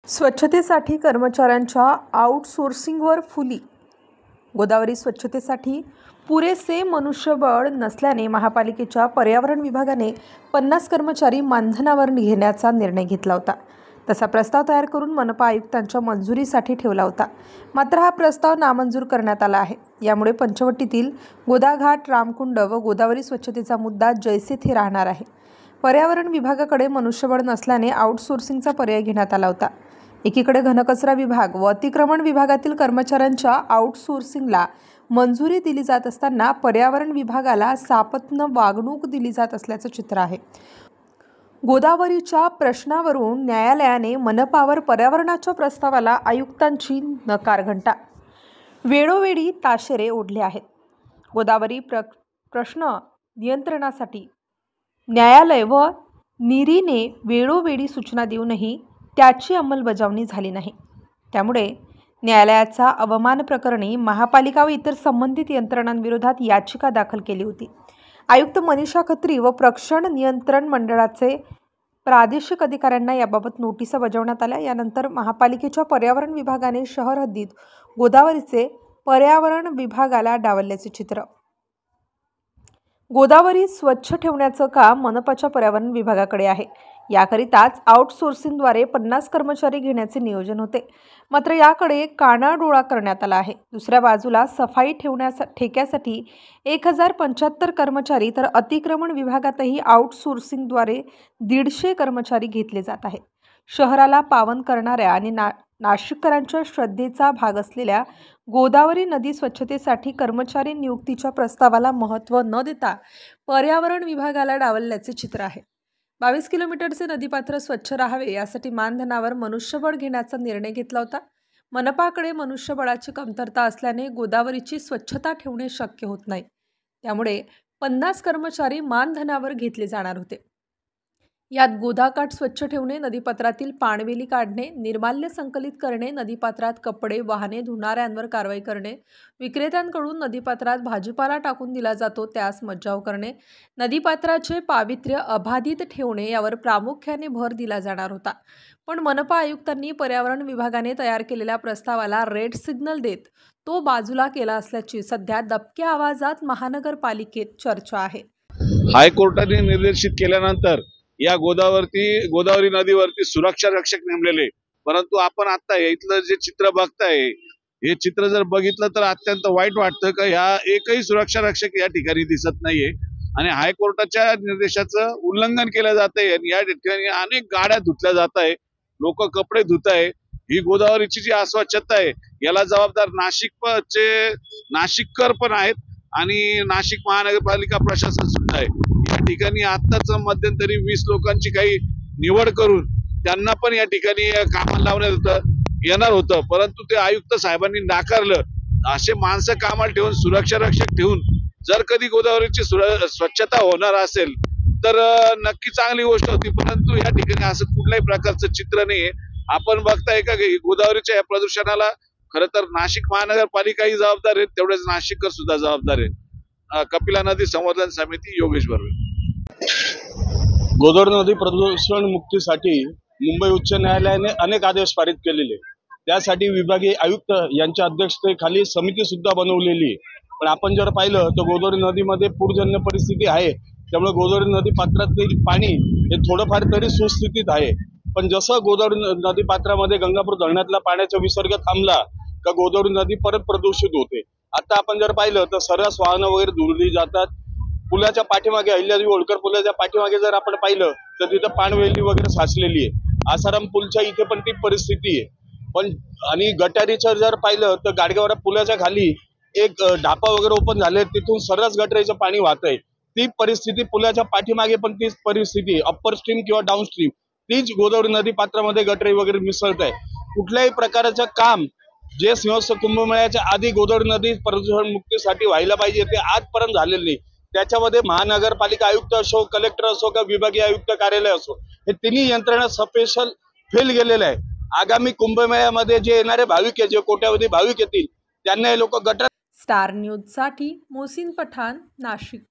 स्वच्छतेसाठी कर्मचाऱ्यांच्या आउटसोर्सिंगवर फुली। गोदावरी स्वच्छतेसाठी पुरेसे मनुष्यबळ नसल्याने महापालिकेच्या पर्यावरण विभागाने 50 कर्मचारी मानधनावर घेण्याचा निर्णय घेतला होता। तसा प्रस्ताव तयार करून मनपा आयुक्तांच्या मंजुरीसाठी ठेवला होता। मात्र हा प्रस्ताव नामंजूर करण्यात आला आहे। यामुळे पंचवटीतील गोदाघाट, रामकुंड व गोदावरी स्वच्छतेचा मुद्दा जैसे थे राहणार आहे। पर्यावरण विभागाकडे मनुष्यबळ नसल्याने आउटसोर्सिंगचा पर्याय घेण्यात आला होता। एकीकडे घनकचरा विभाग व अतिक्रमण विभागातील कर्मचाऱ्यांच्या आउटसोर्सिंगला मंजुरी दिली जात असताना पर्यावरण विभागाला सापत्न वागणूक दिली जात असल्याचं चित्र आहे। गोदावरीच्या प्रश्नावरून न्यायालयाने मनपावर पर्यावरणाच्या प्रस्तावाला आयुक्तांची नकार घंटा। वेळोवेळी ताशेरे ओढले आहेत। गोदावरी प्रश्न नियंत्रणासाठी न्यायालय व नीरीने वेळोवेळी सूचना देऊनही त्याची अंमलबजावणी झाली नाही। त्यामुळे न्यायालयाचा अवमान प्रकरणी महापालिका व इतर संबंधित यंत्रणांविरोधात याचिका दाखल केली होती। आयुक्त मनीषा खत्री व प्रक्षण नियंत्रण मंडळाचे प्रादेशिक अधिकाऱ्यांना याबाबत नोटिसा बजावण्यात आल्या। यानंतर महापालिकेच्या पर्यावरण विभागाने शहर हद्दीत गोदावरीचे पर्यावरण विभागाला डावलल्याचे चित्र। गोदावरी स्वच्छ ठेवण्याचं काम मनपाच्या पर्यावरण विभागाकडे आहे। याकरिताच आउटसोर्सिंगद्वारे 50 कर्मचारी घेण्याचे नियोजन होते। मात्र याकडे कानाडोळा करण्यात आला आहे। दुसऱ्या बाजूला सफाई ठेक्यासाठी 1075 कर्मचारी तर अतिक्रमण विभागातही आउटसोर्सिंगद्वारे 150 कर्मचारी घेतले जात आहेत। शहराला पावन करणाऱ्या आणि नाशिककरांच्या श्रद्धेचा भाग असलेल्या गोदावरी नदी स्वच्छतेसाठी कर्मचारी नियुक्तीच्या प्रस्तावाला महत्त्व न देता पर्यावरण विभागाला डावलल्याचे चित्र आहे। 22 किलोमीटरचे नदीपात्र स्वच्छ राहावे यासाठी मानधनावर मनुष्यबळ घेण्याचा निर्णय घेतला होता। मनपाकडे मनुष्यबळाची कमतरता असल्याने गोदावरीची स्वच्छता ठेवणे शक्य होत नाही। त्यामुळे 50 कर्मचारी मानधनावर घेतले जाणार होते। यात गोदाघाट स्वच्छ ठेवणे, नदीपात्रातील पाणवेली काढणे, निर्माल्य संकलित करणे, नदीपात्रात कपडे, वाहने धुणाऱ्यांवर कारवाई करणे, विक्रेत्यांकडून नदीपात्रात भाजीपाला टाकून दिला जातो त्यास मज्जाव करणे, नदीपात्राचे पावित्र्य अबाधित ठेवणे यावर प्रामुख्याने भर दिला जाणार होता। पण मनपा आयुक्तांनी पर्यावरण विभागाने तयार केलेल्या प्रस्तावाला रेड सिग्नल देत तो बाजूला केला असल्याची सध्या दबक्या आवाजात महानगरपालिकेत चर्चा आहे। हायकोर्टाने निर्देशित केल्यानंतर या गोदावरी नदीवरती सुरक्षा रक्षक नेमलेले, परंतु आपण आता इथलं जे चित्र बघताय हे चित्र जर बघितलं तर अत्यंत वाईट वाटतं की ह्या एकही सुरक्षा रक्षक या ठिकाणी दिसत नाहीये आणि हायकोर्टाच्या निर्देशाचं उल्लंघन केलं जातंय। या ठिकाणी अनेक गाड्या धुतल्या जात आहे, लोक कपडे धुत आहे। ही गोदावरीची जी अस्वच्छता आहे याला जबाबदार नाशिककर पण आहेत आणि नाशिक महानगरपालिका प्रशासन सुद्धा आहे। या ठिकाणी आत्ताच मध्यंतरी 20 लोकांची काही निवड करून त्यांना पण या ठिकाणी कामाला लावण्यात येणार होतं, परंतु ते आयुक्त साहेबांनी नाकारलं। असे माणसं कामाला ठेवून सुरक्षा रक्षक ठेवून जर कधी गोदावरीची स्वच्छता होणार असेल तर नक्की चांगली गोष्ट होती, परंतु या ठिकाणी असं कुठल्याही प्रकारचं चित्र नाही। आपण बघताय का गोदावरीच्या या प्रदूषणाला खरं तर नाशिक महानगरपालिकाही जबाबदार आहे, तेवढेच नाशिककर सुद्धा जबाबदार आहे। कपिला नदी संवर्धन समिती, योगेश बर्वे। गोदावरी नदी प्रदूषण मुक्तीसाठी मुंबई उच्च न्यायालयाने अनेक आदेश पारित केलेले, त्यासाठी विभागीय आयुक्त यांच्या अध्यक्षतेखाली समिती सुद्धा बनवलेली आहे। पण आपण जर पाहिलं तर गोदावरी नदीमध्ये पूरजन्य परिस्थिती आहे, त्यामुळे गोदावरी नदी पात्रातील पाणी हे थोडंफार तरी सुस्थितीत आहे। पण जसं गोदावरी नदी पात्रामध्ये गंगापूर धरणातला पाण्याचा विसर्ग थांबला का गोदावरी नदी परत प्रदूषित होते। आता आपण जर पाहिलं तर सर्रास वाहनं वगैरे धुतली जातात। पुलाच्या पाठीमागे अहिल्यादेवी होळकर पुलाच्या पाठीमागे जर आपण पाहिलं तर तिथं पाणवेली वगैरे साचलेली आहे। आसाराम पुलच्या इथे पण ती परिस्थिती आहे। पण आणि गटारीचं जर पाहिलं तर गाडगेवाडा पुलाच्या खाली एक ढापा वगैरे ओपन झाले, तिथून सर्रास गटारीचं पाणी वाहतंय। ती परिस्थिती पुलाच्या पाठीमागे पण तीच परिस्थिती आहे, अप्पर स्ट्रीम किंवा डाऊन स्ट्रीम तीच गोदावरी नदी पात्रामध्ये गटारी वगैरे मिसळत आहे। कुठल्याही प्रकारचं काम जे सिंहस्थ कुंभमेळ्याच्या आधी गोदावरी नदी प्रदूषण मुक्तीसाठी व्हायला पाहिजे ते आजपर्यंत झालेलं नाही। त्याच्यामध्ये महानगरपालिका आयुक्त असो, कलेक्टर असो का विभागीय आयुक्त कार्यालय असो, हे तिन्ही यंत्रणा स्पेशल फेल गेलेलं आहे। आगामी कुंभमेळ्यामध्ये जे येणारे भाविक आहे, जे कोट्यावधी भाविक येतील त्यांना हे लोक गटर। स्टार न्यूज साठी मोहसिन पठाण, नाशिक।